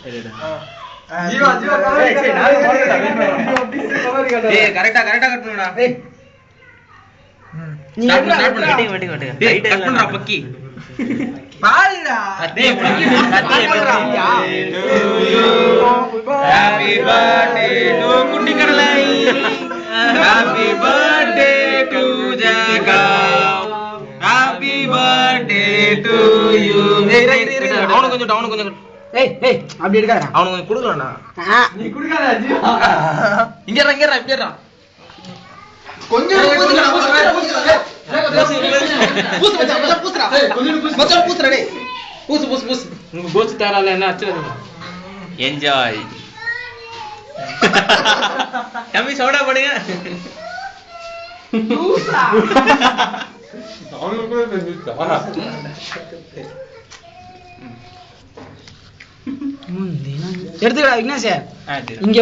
Jeeva Jeeva cover சரி நான் போறேன்டா. டேய் கரெக்ட்டா கட் பண்ணுடா. டேய் நீ ஸ்டார்ட் பண்ணு. வெட்டிங்க. டேய் கட் பண்ணுடா பக்கி. பாருடா. டேய் பக்கி பண்றா. ஹேப்பி பர்த்டே டு குட்டி கடலை. Happy birthday to Jaga. Happy birthday to you. டேய் அவனுக்கு கொஞ்சம் ஏய் அப்படி எடுக்காதடா. அவனுக்கு கொஞ்சம் குடுக்கறடா. நீ குடுக்காத ஜீவா. இங்க இருடா. கொஞ்சம் பூசுடா. பூசு மச்சான் பூசுடா. மச்சான் பூசுடா டேய். பூசு. உங்க பூசு தரால என்ன அச்சு வருது. என்ஜாய். தம்பி சோடா போடுங்க. பூசுடா. அவனுக்கு கூட தெரிஞ்சுச்சா. எடுத்துடா விக்னேஷ். இங்க